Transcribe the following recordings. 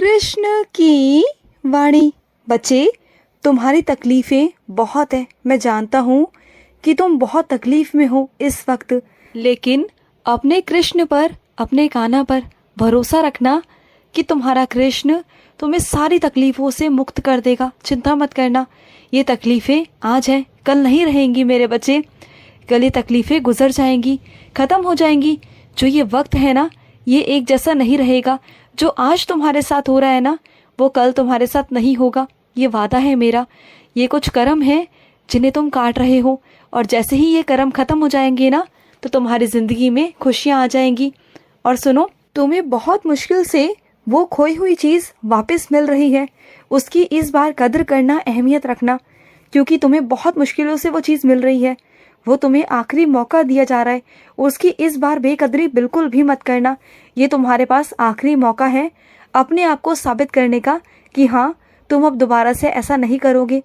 कृष्ण की वाणी। बच्चे, तुम्हारी तकलीफ़ें बहुत है। मैं जानता हूँ कि तुम बहुत तकलीफ़ में हो इस वक्त, लेकिन अपने कृष्ण पर, अपने कान्हा पर भरोसा रखना कि तुम्हारा कृष्ण तुम्हें सारी तकलीफ़ों से मुक्त कर देगा। चिंता मत करना। ये तकलीफ़ें आज हैं, कल नहीं रहेंगी मेरे बच्चे। कल ये तकलीफ़ें गुजर जाएंगी, ख़त्म हो जाएंगी। जो ये वक्त है ना, ये एक जैसा नहीं रहेगा। जो आज तुम्हारे साथ हो रहा है ना, वो कल तुम्हारे साथ नहीं होगा। ये वादा है मेरा। ये कुछ कर्म है जिन्हें तुम काट रहे हो, और जैसे ही ये कर्म ख़त्म हो जाएंगे ना, तो तुम्हारी ज़िंदगी में खुशियाँ आ जाएंगी। और सुनो, तुम्हें बहुत मुश्किल से वो खोई हुई चीज़ वापस मिल रही है। उसकी इस बार कदर करना, अहमियत रखना, क्योंकि तुम्हें बहुत मुश्किलों से वो चीज़ मिल रही है। वो तुम्हें आखिरी मौका दिया जा रहा है। उसकी इस बार बेकदरी बिल्कुल भी मत करना। ये तुम्हारे पास आखिरी मौका है अपने आप को साबित करने का कि हाँ, तुम अब दोबारा से ऐसा नहीं करोगे।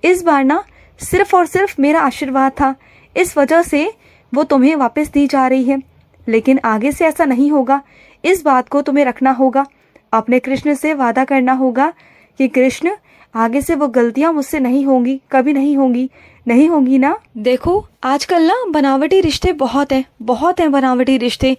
इस बार ना सिर्फ और सिर्फ मेरा आशीर्वाद था, इस वजह से वो तुम्हें वापस दी जा रही है। लेकिन आगे से ऐसा नहीं होगा। इस बात को तुम्हें रखना होगा। अपने कृष्ण से वादा करना होगा कि कृष्ण, आगे से वो गलतियां मुझसे नहीं होंगी, कभी नहीं होंगी। नहीं होंगी ना। देखो, आजकल ना बनावटी रिश्ते बहुत हैं बनावटी रिश्ते,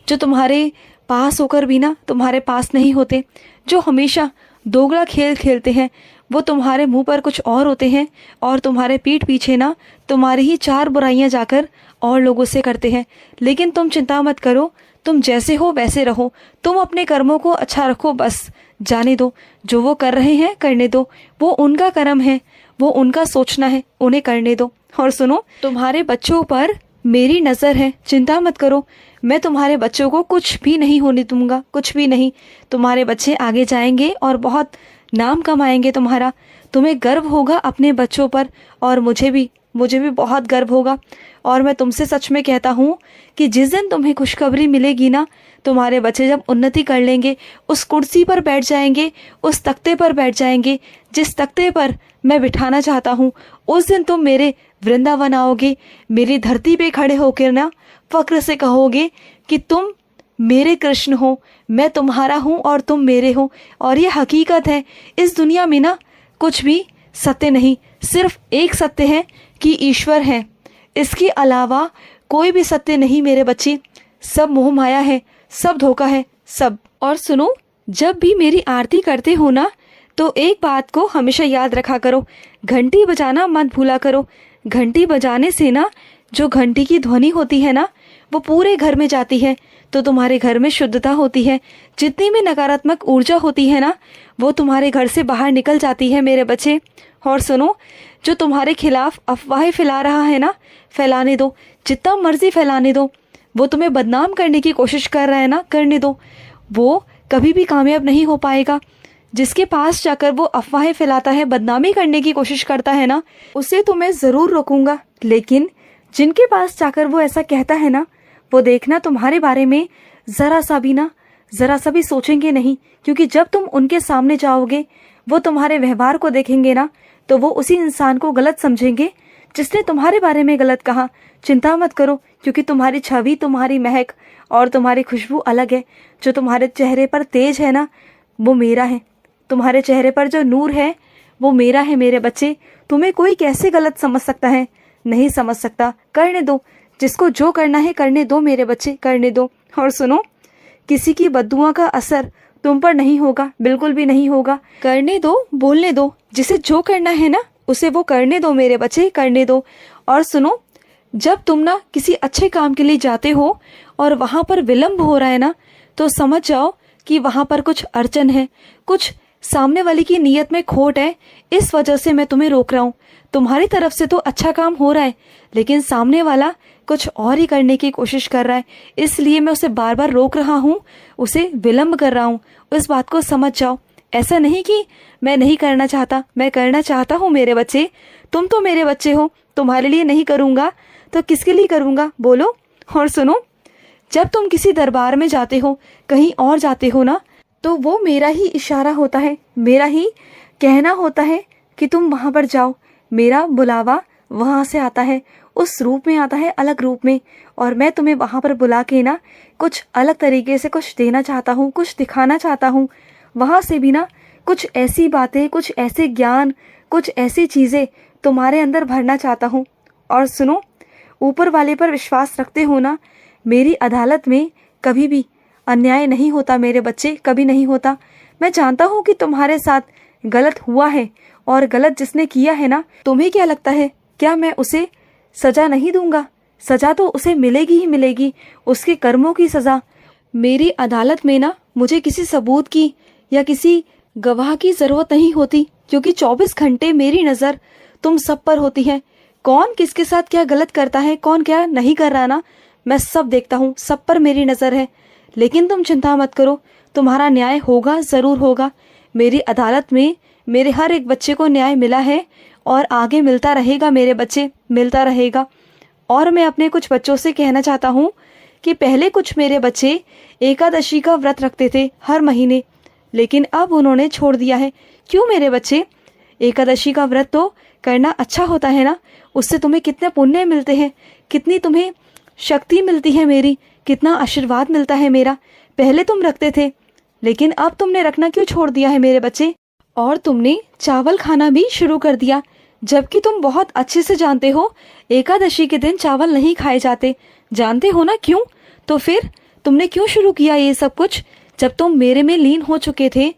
जो तुम्हारे पास होकर भी ना तुम्हारे पास नहीं होते, जो हमेशा दोगला खेल खेलते हैं। वो तुम्हारे मुंह पर कुछ और होते हैं, और तुम्हारे पीठ पीछे ना तुम्हारी ही चार बुराइयां जाकर और लोगों से करते हैं। लेकिन तुम चिंता मत करो, तुम जैसे हो वैसे रहो। तुम अपने कर्मों को अच्छा रखो, बस जाने दो। जो वो कर रहे हैं करने दो, वो उनका कर्म है, वो उनका सोचना है, उन्हें करने दो। और सुनो, तुम्हारे बच्चों पर मेरी नज़र है, चिंता मत करो। मैं तुम्हारे बच्चों को कुछ भी नहीं होने दूंगा, कुछ भी नहीं। तुम्हारे बच्चे आगे जाएंगे और बहुत नाम कमाएंगे तुम्हारा। तुम्हें गर्व होगा अपने बच्चों पर, और मुझे भी बहुत गर्व होगा। और मैं तुमसे सच में कहता हूँ कि जिस दिन तुम्हें खुशखबरी मिलेगी ना, तुम्हारे बच्चे जब उन्नति कर लेंगे, उस कुर्सी पर बैठ जाएंगे, उस तख्ते पर बैठ जाएंगे जिस तख्ते पर मैं बिठाना चाहता हूँ, उस दिन तुम मेरे वृंदावन आओगे। मेरी धरती पे खड़े होकर ना फक्र से कहोगे कि तुम मेरे कृष्ण हो, मैं तुम्हारा हूँ और तुम मेरे हो। और ये हकीकत है। इस दुनिया में ना कुछ भी सत्य नहीं, सिर्फ एक सत्य है कि ईश्वर है। इसके अलावा कोई भी सत्य नहीं मेरे बच्चे। सब मोह माया है, सब धोखा है, सब। और सुनो, जब भी मेरी आरती करते हो ना, तो एक बात को हमेशा याद रखा करो, घंटी बजाना मत भूला करो। घंटी बजाने से ना जो घंटी की ध्वनि होती है ना, वो पूरे घर में जाती है, तो तुम्हारे घर में शुद्धता होती है। जितनी भी नकारात्मक ऊर्जा होती है ना, वो तुम्हारे घर से बाहर निकल जाती है मेरे बच्चे। और सुनो, जो तुम्हारे खिलाफ अफवाहें फैला रहा है ना, फैलाने दो, जितना मर्जी फैलाने दो। वो तुम्हें बदनाम करने की कोशिश कर रहा है ना, करने दो। वो कभी भी कामयाब नहीं हो पाएगा। जिसके पास जाकर वो अफवाहें फैलाता है, बदनामी करने की कोशिश करता है ना, उसे तो मैं ज़रूर रोकूंगा। लेकिन जिनके पास जाकर वो ऐसा कहता है ना, वो देखना तुम्हारे बारे में ज़रा सा भी सोचेंगे नहीं। क्योंकि जब तुम उनके सामने जाओगे, वो तुम्हारे व्यवहार को देखेंगे ना, तो वो उसी इंसान को गलत समझेंगे जिसने तुम्हारे बारे में गलत कहा। चिंता मत करो, क्योंकि तुम्हारी छवि, तुम्हारी महक और तुम्हारी खुशबू अलग है। जो तुम्हारे चेहरे पर तेज है ना, वो मेरा है। तुम्हारे चेहरे पर जो नूर है, वो मेरा है मेरे बच्चे। तुम्हें कोई कैसे गलत समझ सकता है? नहीं समझ सकता। करने दो, जिसको जो करना है करने दो मेरे बच्चे, करने दो। और सुनो, किसी की बद्दुआ का असर तुम पर नहीं होगा, बिल्कुल भी नहीं होगा। करने दो, बोलने दो, जिसे जो करना है ना, उसे वो करने दो मेरे बच्चे, करने दो। और सुनो, जब तुम ना किसी अच्छे काम के लिए जाते हो और वहाँ पर विलम्ब हो रहा है ना, तो समझ जाओ कि वहाँ पर कुछ अड़चन है, कुछ सामने वाले की नीयत में खोट है। इस वजह से मैं तुम्हें रोक रहा हूँ। तुम्हारी तरफ से तो अच्छा काम हो रहा है, लेकिन सामने वाला कुछ और ही करने की कोशिश कर रहा है, इसलिए मैं उसे बार बार रोक रहा हूँ, उसे विलम्ब कर रहा हूँ। इस बात को समझ जाओ। ऐसा नहीं कि मैं नहीं करना चाहता, मैं करना चाहता हूँ मेरे बच्चे। तुम तो मेरे बच्चे हो, तुम्हारे लिए नहीं करूँगा तो किसके लिए करूँगा, बोलो। और सुनो, जब तुम किसी दरबार में जाते हो, कहीं और जाते हो ना, तो वो मेरा ही इशारा होता है, मेरा ही कहना होता है कि तुम वहाँ पर जाओ। मेरा बुलावा वहाँ से आता है, उस रूप में आता है, अलग रूप में। और मैं तुम्हें वहाँ पर बुला के ना कुछ अलग तरीके से कुछ देना चाहता हूँ, कुछ दिखाना चाहता हूँ। वहाँ से भी ना कुछ ऐसी बातें, कुछ ऐसे ज्ञान, कुछ ऐसी चीज़ें तुम्हारे अंदर भरना चाहता हूँ। और सुनो, ऊपर वाले पर विश्वास रखते हो ना, मेरी अदालत में कभी भी अन्याय नहीं होता मेरे बच्चे, कभी नहीं होता। मैं जानता हूँ कि तुम्हारे साथ गलत हुआ है, और गलत जिसने किया है ना, तुम्हें क्या लगता है क्या मैं उसे सज़ा नहीं दूंगा? सज़ा तो उसे मिलेगी ही मिलेगी, उसके कर्मों की सज़ा। मेरी अदालत में ना मुझे किसी सबूत की या किसी गवाह की ज़रूरत नहीं होती, क्योंकि 24 घंटे मेरी नज़र तुम सब पर होती है। कौन किसके साथ क्या गलत करता है, कौन क्या नहीं कर रहा ना, मैं सब देखता हूँ, सब पर मेरी नज़र है। लेकिन तुम चिंता मत करो, तुम्हारा न्याय होगा, ज़रूर होगा। मेरी अदालत में मेरे हर एक बच्चे को न्याय मिला है और आगे मिलता रहेगा मेरे बच्चे, मिलता रहेगा। और मैं अपने कुछ बच्चों से कहना चाहता हूँ कि पहले कुछ मेरे बच्चे एकादशी का व्रत रखते थे हर महीने, लेकिन अब उन्होंने छोड़ दिया है। क्यों मेरे बच्चे? एकादशी का व्रत तो करना अच्छा होता है ना, उससे तुम्हें कितने पुण्य मिलते हैं, कितनी तुम्हें शक्ति मिलती है मेरी, कितना आशीर्वाद मिलता है मेरा। पहले तुम रखते थे, लेकिन अब तुमने रखना क्यों छोड़ दिया है मेरे बच्चे? और तुमने चावल खाना भी शुरू कर दिया, जबकि तुम बहुत अच्छे से जानते हो एकादशी के दिन चावल नहीं खाए जाते। जानते हो ना क्यों? तो फिर तुमने क्यों शुरू किया ये सब कुछ? जब तुम मेरे में लीन हो चुके थे,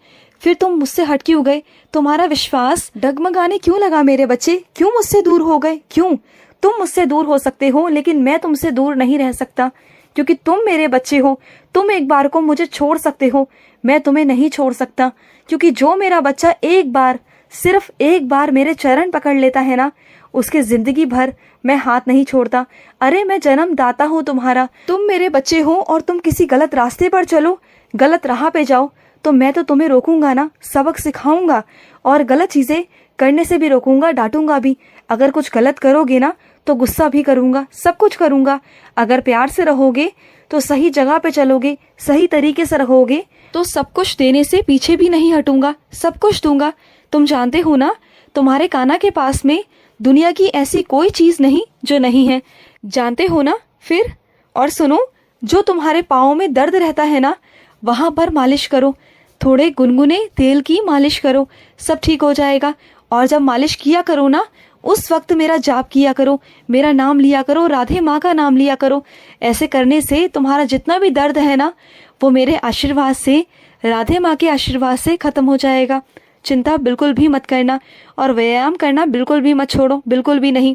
फिर तुम मुझसे हट क्यों गए? तुम्हारा विश्वास डगमगाने क्यों लगा मेरे बच्चे? क्यों मुझसे दूर हो गए? क्यों? तुम मुझसे दूर हो सकते हो, लेकिन मैं तुमसे दूर नहीं रह सकता, क्योंकि तुम मेरे बच्चे हो। तुम एक बार को मुझे छोड़ सकते हो, मैं तुम्हें नहीं छोड़ सकता, क्योंकि जो मेरा बच्चा एक बार, सिर्फ एक बार मेरे चरण पकड़ लेता है ना, उसके जिंदगी भर मैं हाथ नहीं छोड़ता। अरे मैं जन्मदाता हूँ तुम्हारा, तुम मेरे बच्चे हो, और तुम किसी गलत रास्ते पर चलो, गलत राह पे जाओ, तो मैं तो तुम्हें रोकूंगा ना, सबक सिखाऊंगा, और गलत चीज़ें करने से भी रोकूंगा, डांटूंगा भी। अगर कुछ गलत करोगे ना तो गुस्सा भी करूंगा, सब कुछ करूंगा। अगर प्यार से रहोगे तो सही जगह पे चलोगे, सही तरीके से रहोगे, तो सब कुछ देने से पीछे भी नहीं हटूंगा, सब कुछ दूंगा। तुम जानते हो ना, तुम्हारे काना के पास में दुनिया की ऐसी कोई चीज़ नहीं जो नहीं है, जानते हो ना। फिर और सुनो, जो तुम्हारे पाँव में दर्द रहता है ना, वहाँ पर मालिश करो, थोड़े गुनगुने तेल की मालिश करो, सब ठीक हो जाएगा। और जब मालिश किया करो ना, उस वक्त मेरा जाप किया करो, मेरा नाम लिया करो, राधे माँ का नाम लिया करो। ऐसे करने से तुम्हारा जितना भी दर्द है ना, वो मेरे आशीर्वाद से, राधे माँ के आशीर्वाद से ख़त्म हो जाएगा। चिंता बिल्कुल भी मत करना, और व्यायाम करना बिल्कुल भी मत छोड़ो, बिल्कुल भी नहीं।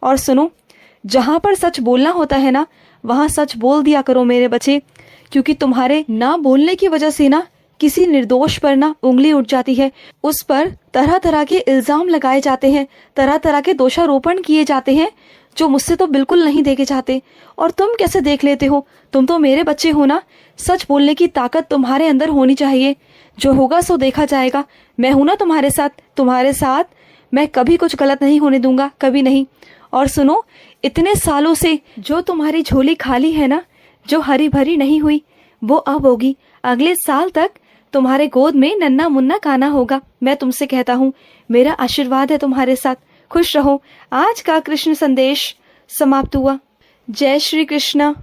और सुनो, जहाँ पर सच बोलना होता है ना, वहाँ सच बोल दिया करो मेरे बच्चे, क्योंकि तुम्हारे ना बोलने की वजह से ना किसी निर्दोष पर ना उंगली उठ जाती है, उस पर तरह तरह के इल्ज़ाम लगाए जाते हैं, तरह तरह के दोषारोपण किए जाते हैं, जो मुझसे तो बिल्कुल नहीं देखे जाते। और तुम कैसे देख लेते हो? तुम तो मेरे बच्चे हो ना, सच बोलने की ताकत तुम्हारे अंदर होनी चाहिए। जो होगा सो देखा जाएगा। मैं हूं ना तुम्हारे साथ, तुम्हारे साथ मैं कभी कुछ गलत नहीं होने दूंगा, कभी नहीं। और सुनो, इतने सालों से जो तुम्हारी झोली खाली है ना, जो हरी भरी नहीं हुई, वो अब होगी। अगले साल तक तुम्हारे गोद में नन्ना मुन्ना काना होगा। मैं तुमसे कहता हूँ, मेरा आशीर्वाद है तुम्हारे साथ। खुश रहो। आज का कृष्ण संदेश समाप्त हुआ। जय श्री कृष्ण।